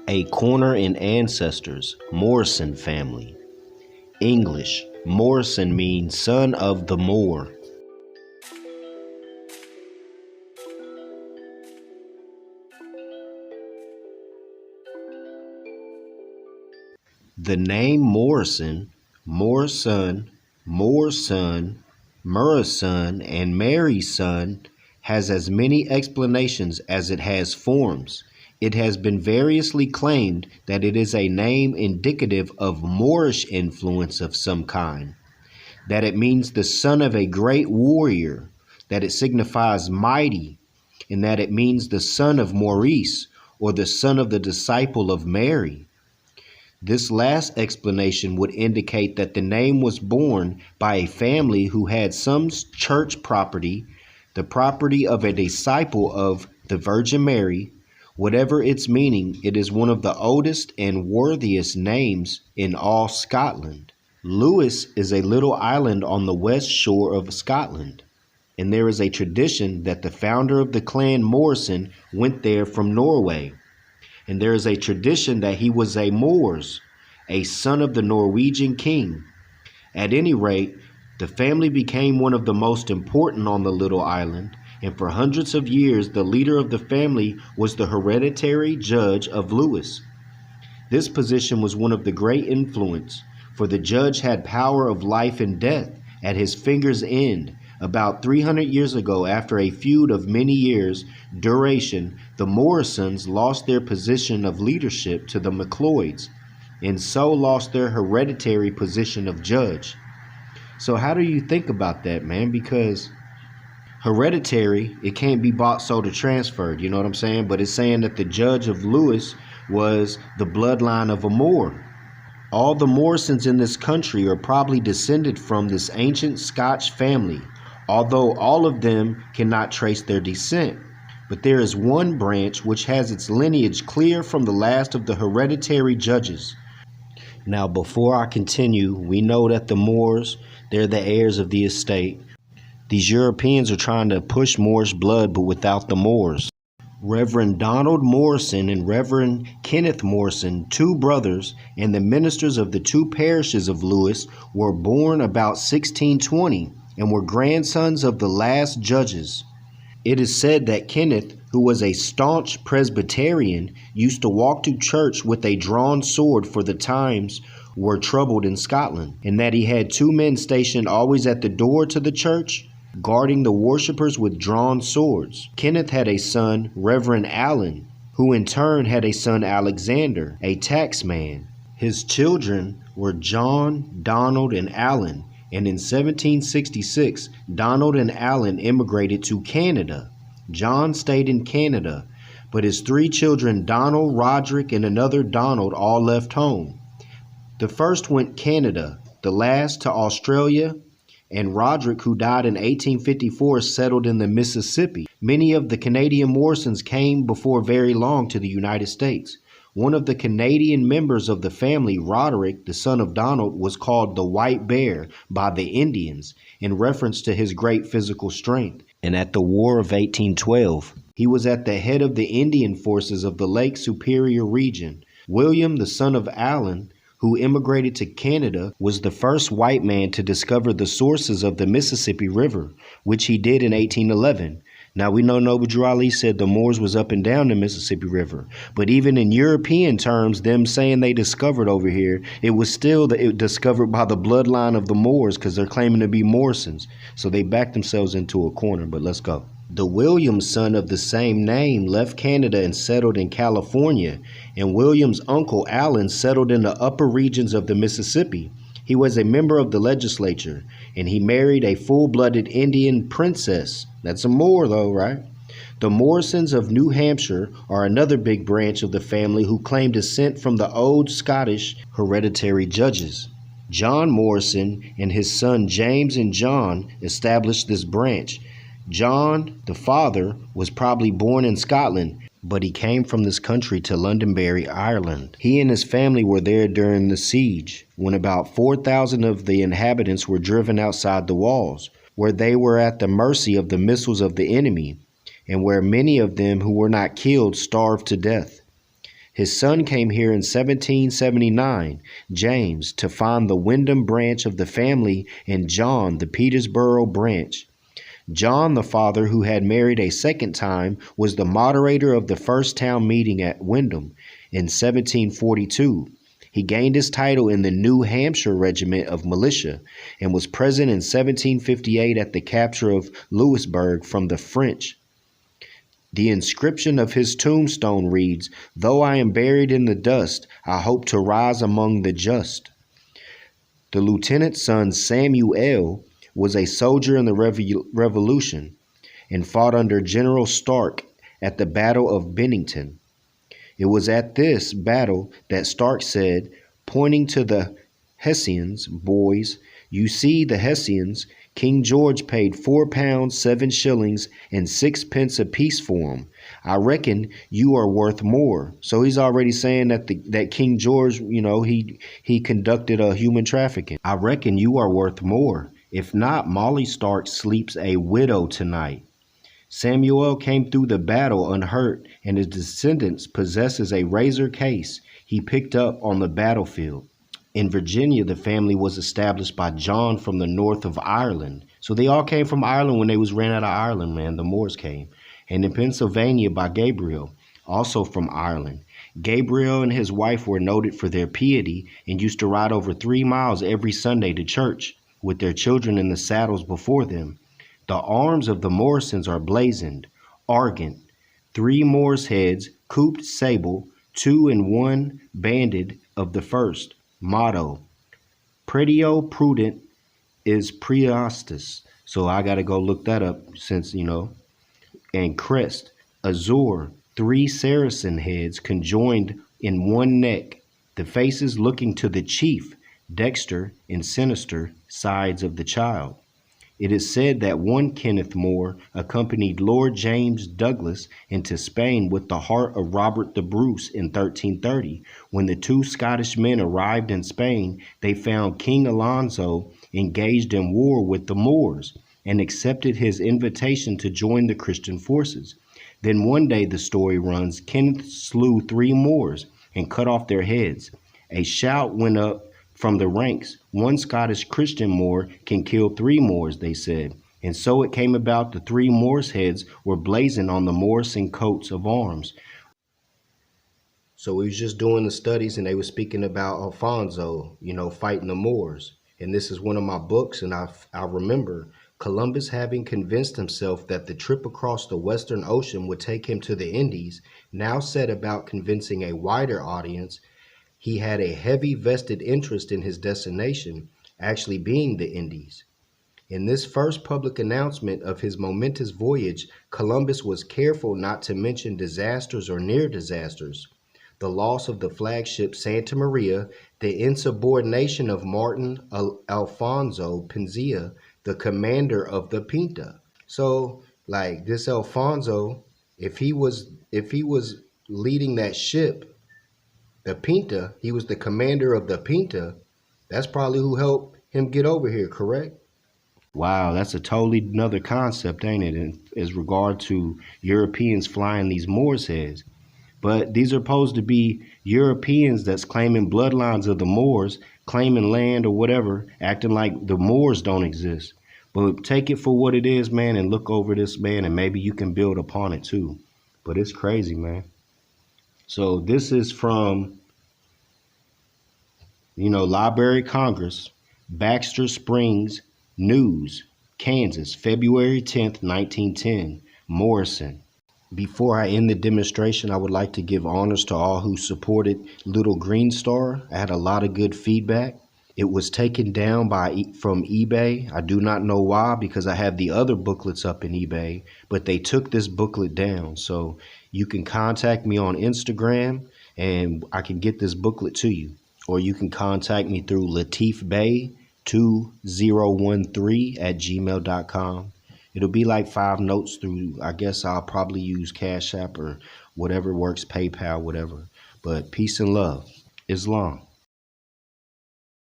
A corner in ancestors, Morison family. English, Morison means son of the Moor. The name Morison, Morson, Morson, Morison, and Mary's son has as many explanations as it has forms. It has been variously claimed that it is a name indicative of Moorish influence of some kind, that it means the son of a great warrior, that it signifies mighty, and that it means the son of Maurice, or the son of the disciple of Mary. This last explanation would indicate that the name was born by a family who had some church property, the property of a disciple of the Virgin Mary. Whatever its meaning, it is one of the oldest and worthiest names in all Scotland. Lewis is a little island on the west shore of Scotland, and there is a tradition that the founder of the clan Morison went there from Norway. And there is a tradition that he was a Moors, a son of the Norwegian king. At any rate, the family became one of the most important on the little island, and for hundreds of years the leader of the family was the hereditary judge of Lewis. This position was one of the great influence, for the judge had power of life and death at his finger's end. About 300 years ago, after a feud of many years' duration, the Morisons lost their position of leadership to the MacLeods, and so lost their hereditary position of judge. So how do you think about that, man? Because hereditary, it can't be bought, sold, or transferred, you know what I'm saying? But it's saying that the judge of Lewis was the bloodline of a Moor. All the Morisons in this country are probably descended from this ancient Scotch family, although all of them cannot trace their descent. But there is one branch which has its lineage clear from the last of the hereditary judges. Now, before I continue, we know that the Moors, they're the heirs of the estate. These Europeans are trying to push Moorish blood, but without the Moors. Reverend Donald Morison and Reverend Kenneth Morison, two brothers and the ministers of the two parishes of Lewis, were born about 1620 and were grandsons of the last judges. It is said that Kenneth, who was a staunch Presbyterian, used to walk to church with a drawn sword, for the times were troubled in Scotland, and that he had two men stationed always at the door to the church, guarding the worshippers with drawn swords. Kenneth had a son, Reverend Allen, who in turn had a son, Alexander, a taxman. His children were John, Donald, and Allen, and in 1766, Donald and Allen immigrated to Canada. John stayed in Canada, but his three children, Donald, Roderick, and another Donald, all left home. The first went Canada, the last to Australia, and Roderick, who died in 1854, settled in the Mississippi. Many of the Canadian Morisons came before very long to the United States. One of the Canadian members of the family, Roderick, the son of Donald, was called the White Bear by the Indians in reference to his great physical strength. And at the War of 1812, he was at the head of the Indian forces of the Lake Superior region. William, the son of Allen, who immigrated to Canada, was the first white man to discover the sources of the Mississippi River, which he did in 1811. Now, we know Noble Drew Ali said the Moors was up and down the Mississippi River, but even in European terms, them saying they discovered over here, it was still discovered by the bloodline of the Moors, because they're claiming to be Morisons. So they backed themselves into a corner, but let's go. The Williams son of the same name left Canada and settled in California, and William's uncle Allen settled in the upper regions of the Mississippi. He was a member of the legislature, and he married a full-blooded Indian princess. That's a Moor, though, right? The Morisons of New Hampshire are another big branch of the family who claim descent from the old Scottish hereditary judges. John Morison and his son James and John established this branch. John, the father, was probably born in Scotland, but he came from this country to Londonderry, Ireland. He and his family were there during the siege, when about 4,000 of the inhabitants were driven outside the walls, where they were at the mercy of the missiles of the enemy, and where many of them who were not killed starved to death. His son came here in 1779, James, to find the Wyndham branch of the family, and John, the Petersboro branch. John, the father, who had married a second time, was the moderator of the first town meeting at Wyndham in 1742. He gained his title in the New Hampshire Regiment of Militia and was present in 1758 at the capture of Louisburg from the French. The inscription of his tombstone reads, "Though I am buried in the dust, I hope to rise among the just." The lieutenant's son, Samuel, was a soldier in the Revolution and fought under General Stark at the Battle of Bennington. It was at this battle that Stark said, pointing to the Hessians, "Boys, you see the Hessians. King George paid £4, 7s, and 6 apiece for 'em. I reckon you are worth more." So he's already saying that that King George, he conducted a human trafficking. "I reckon you are worth more. If not, Molly Stark sleeps a widow tonight." Samuel came through the battle unhurt, and his descendants possesses a razor case he picked up on the battlefield. In Virginia, the family was established by John from the north of Ireland. So they all came from Ireland when they was ran out of Ireland, man. The Moors came. And in Pennsylvania by Gabriel, also from Ireland. Gabriel and his wife were noted for their piety and used to ride over 3 miles every Sunday to church with their children in the saddles before them. The arms of the Morisons are blazoned, argent, 3 Moors' heads, cooped sable, 2 and 1 banded of the first. Motto, Pretio Prudent is Priastus. So I got to go look that up since, And Crest, Azure, 3 Saracen heads conjoined in 1 neck, the faces looking to the chief, dexter and sinister sides of the child. It is said that one Kenneth More accompanied Lord James Douglas into Spain with the heart of Robert the Bruce in 1330. When the 2 Scottish men arrived in Spain, they found King Alfonzo engaged in war with the Moors and accepted his invitation to join the Christian forces. Then one day, the story runs, Kenneth slew 3 Moors and cut off their heads. A shout went up from the ranks, "One Scottish Christian Moor can kill 3 Moors," they said. And so it came about the 3 Moors' heads were blazoned on the Morison coats of arms. So we was just doing the studies and they were speaking about Alfonzo, fighting the Moors. And this is one of my books, and I remember Columbus, having convinced himself that the trip across the Western Ocean would take him to the Indies, now set about convincing a wider audience he had a heavy vested interest in his destination actually being the Indies. In this first public announcement of his momentous voyage, Columbus was careful not to mention disasters or near disasters. The loss of the flagship Santa Maria, the insubordination of Martin Alfonso Pinzia, the commander of the Pinta. So, this Alfonso, if he was leading that ship, the Pinta, he was the commander of the Pinta, that's probably who helped him get over here, correct? Wow, that's a totally another concept, ain't it, as regard to Europeans flying these Moors' heads. But these are supposed to be Europeans that's claiming bloodlines of the Moors, claiming land or whatever, acting like the Moors don't exist. But take it for what it is, man, and look over this, man, and maybe you can build upon it too. But it's crazy, man. So this is from, Library of Congress, Baxter Springs News, Kansas, February 10th, 1910, Morison. Before I end the demonstration, I would like to give honors to all who supported Little Green Star. I had a lot of good feedback. It was taken down from eBay. I do not know why, because I have the other booklets up in eBay, but they took this booklet down. So you can contact me on Instagram and I can get this booklet to you. Or you can contact me through latifbay2013@gmail.com. It'll be like 5 notes through, I guess I'll probably use Cash App or whatever works, PayPal, whatever. But peace and love. Islam.